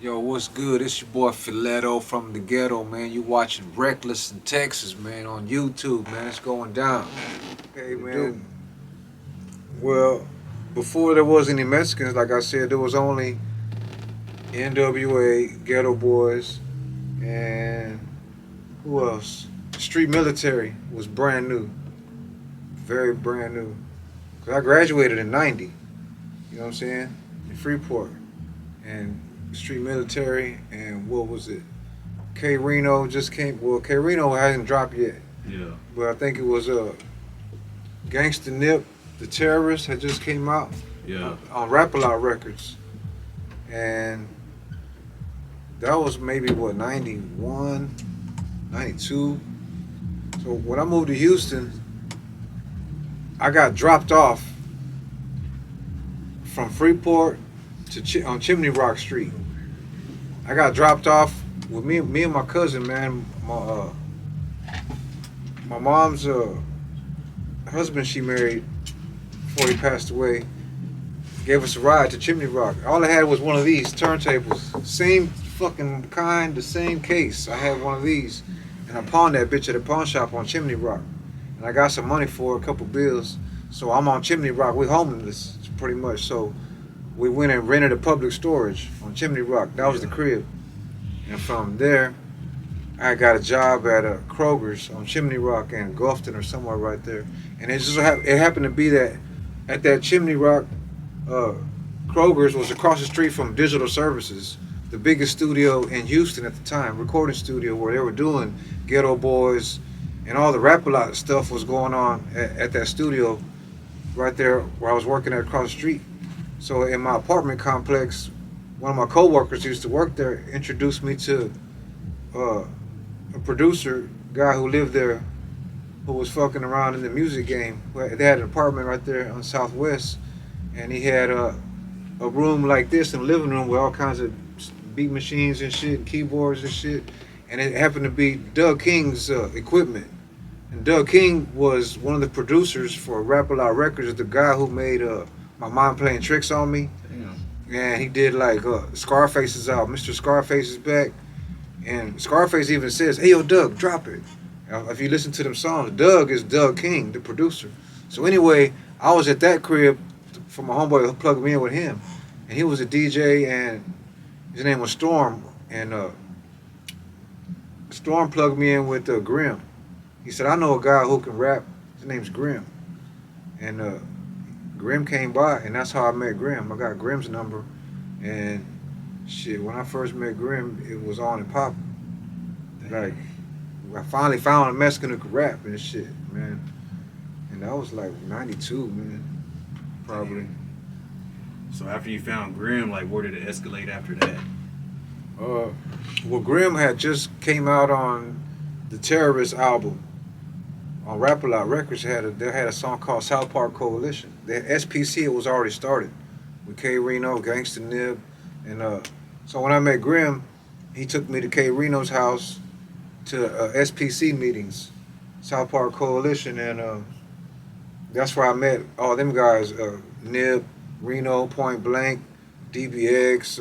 Yo, what's good? It's your boy Filero from the ghetto, man. You watching Reckless in Texas, man, on YouTube, man. It's going down. Hey What it do? man, well, before there was any Mexicans, like I said, there was only NWA, Ghetto Boys, and who else? Street Military was brand new, very brand new. Cause I graduated in '90. You know what I'm saying? In Freeport, and Street Military, and what was it? K Reno just came. Well, K Reno hasn't dropped yet, Yeah, but I think it was Gangsta Nip, the Terrorist, had just came out yeah, on Rap A Lot Records, and that was maybe what 91, 92. So when I moved to Houston, I got dropped off from Freeport to on Chimney Rock Street. I got dropped off with me and my cousin, man. My mom's husband she married before he passed away gave us a ride to Chimney Rock. All I had was one of these turntables, same fucking kind, the same case. I had one of these, and I pawned that bitch at a pawn shop on Chimney Rock, and I got some money for a couple bills. So I'm on Chimney Rock. We homeless pretty much. So we went and rented a public storage on Chimney Rock. That was the yeah. crib, and from there, I got a job at a Kroger's on Chimney Rock and Gulfton or somewhere right there. And it happened to be that at that Chimney Rock uh, Kroger's was across the street from Digital Services, the biggest studio in Houston at the time, recording studio where they were doing Ghetto Boys and all the rap a lot stuff was going on at that studio right there where I was working at across the street. So in my apartment complex, one of my coworkers who used to work there introduced me to uh, a producer guy who lived there who was fucking around in the music game. They had an apartment right there on Southwest, and he had a room like this in the living room with all kinds of beat machines and shit, and keyboards and shit. And it happened to be Doug King's equipment. And Doug King was one of the producers for Rap A Lot Records, the guy who made My Mind Playing Tricks on Me. Damn. And he did like Scarface's out. Mr. Scarface is back. And Scarface even says, "Hey, yo, Doug, drop it." If you listen to them songs, Doug is Doug King, the producer. So anyway, I was at that crib for my homeboy who plugged me in with him, and he was a DJ, and his name was Storm, and Storm plugged me in with Grimm. He said, "I know a guy who can rap. His name's Grimm," and Grimm came by, and that's how I met Grimm. I got Grimm's number, and shit. When I first met Grimm, it was on and pop. Like I finally found a Mexican who could rap and shit, man. And that was like '92, man. Probably. Damn. So after you found Grimm, like where did it escalate after that? Uh, well, Grimm had just came out on the Terrorist album on Rap A Lot Records. They had a song called South Park Coalition. The SPC it was already started with K Reno, Gangsta Nib, and so when I met Grimm, he took me to K Reno's house to SPC meetings, South Park Coalition, and that's where I met all them guys, Nib, Reno, Point Blank, DBX,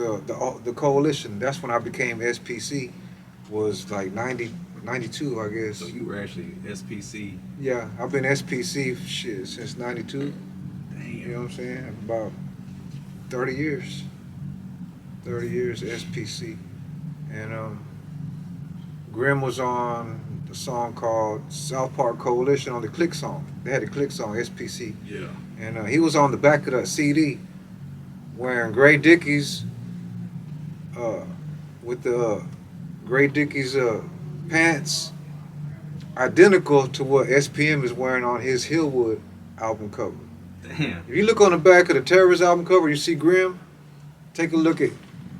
the Coalition. That's when I became SPC, was like 90, 92, I So guess. you were actually SPC. Yeah, I've been SPC shit since 92, you know Damn. what I'm saying? About 30 years. 30 years SPC. And Grimm was on the song called South Park Coalition on the Click song. They had a Click song, SPC. Yeah. And he was on the back of the CD wearing gray Dickies uh, with the gray Dickies pants identical to what SPM is wearing on his Hillwood album cover. Damn. If you look on the back of the Terrorist album cover, you see Grimm. Take a look at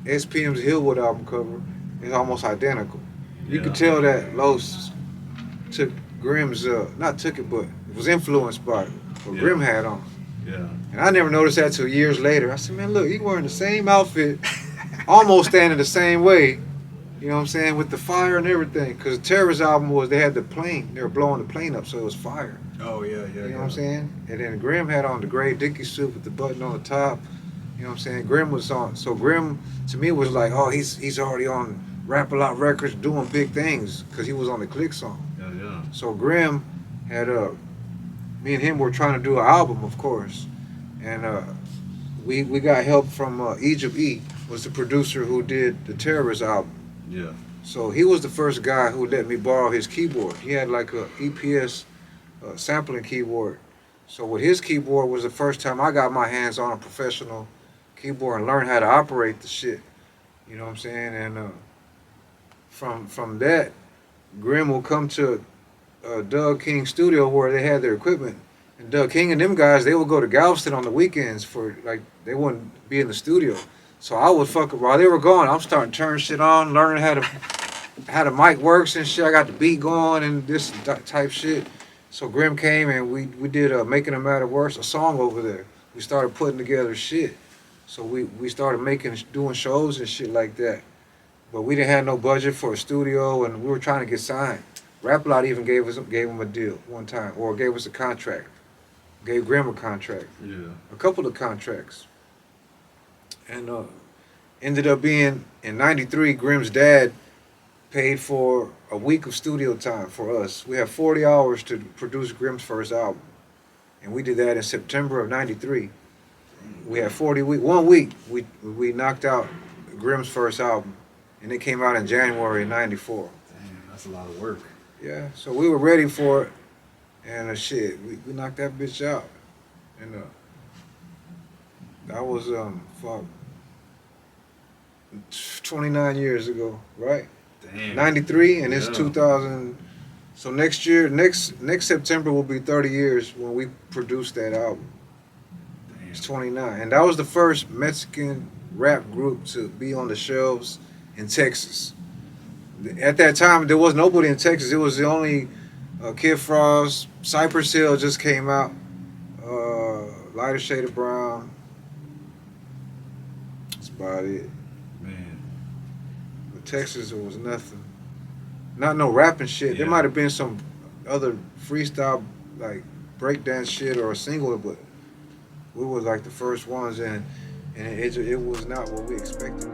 SPM's Hillwood album cover. It's almost identical. You Yeah. could tell that Los took Grimm's, not took it, but was influenced by what Yeah. Grimm had on. Yeah. And I never noticed that till years later. I said, man, look, he wearing the same outfit, almost standing the same way. You know what I'm saying? With the fire and everything. Because the Terrorist album was, they had the plane. They were blowing the plane up, so it was fire. Oh yeah, yeah. You know what I'm saying? And then Grimm had on the gray Dickie suit with the button on the top. You know what I'm saying? Grimm was on. So Grimm to me was like, oh, he's already on Rap A Lot Records doing big things because he was on the Click song. Yeah, yeah. So Grimm had me and him were trying to do an album, of course, and we got help from Egypt E was the producer who did the Terrorist album. Yeah. So he was the first guy who let me borrow his keyboard. He had like a EPS sampling keyboard. So with his keyboard was the first time I got my hands on a professional keyboard and learned how to operate the shit. You know what I'm saying? And from that, Grimm will come to Doug King's studio where they had their equipment. And Doug King and them guys, they would go to Galveston on the weekends for like they wouldn't be in the studio. So I would fuck while they were gone. I'm starting to turn shit on, learning how the mic works and shit. I got the beat going and this type shit. So Grimm came and we did Making a Matter Worse, a song over there. We started putting together shit. So we started doing shows and shit like that. But we didn't have no budget for a studio and we were trying to get signed. Rap A Lot even gave him a deal one time, or gave us a contract. Gave Grimm a contract. Yeah. A couple of contracts. And ended up being in '93. Grimm's dad paid for a week of studio time for us. We had 40 hours to produce Grimm's first album, and we did that in September of '93. We had 1 week. We knocked out Grimm's first album, and it came out in January of '94. Damn, that's a lot of work. Yeah, so we were ready for it, and shit, we knocked that bitch out, and that was fuck 29 years ago, right? Damn. 93, and it's Yeah. 2000. So next year, next September will be 30 years when we produced that album. Damn. It's 29, and that was the first Mexican rap group to be on the shelves in Texas. At that time, there was nobody in Texas. It was the only Kid Frost, Cypress Hill just came out, Lighter Shade of Brown. That's about it. Man. But Texas, it was nothing. Not no rapping shit. There Yeah. might have been some other freestyle, like breakdance shit or a single, but we were like the first ones, and it was not what we expected.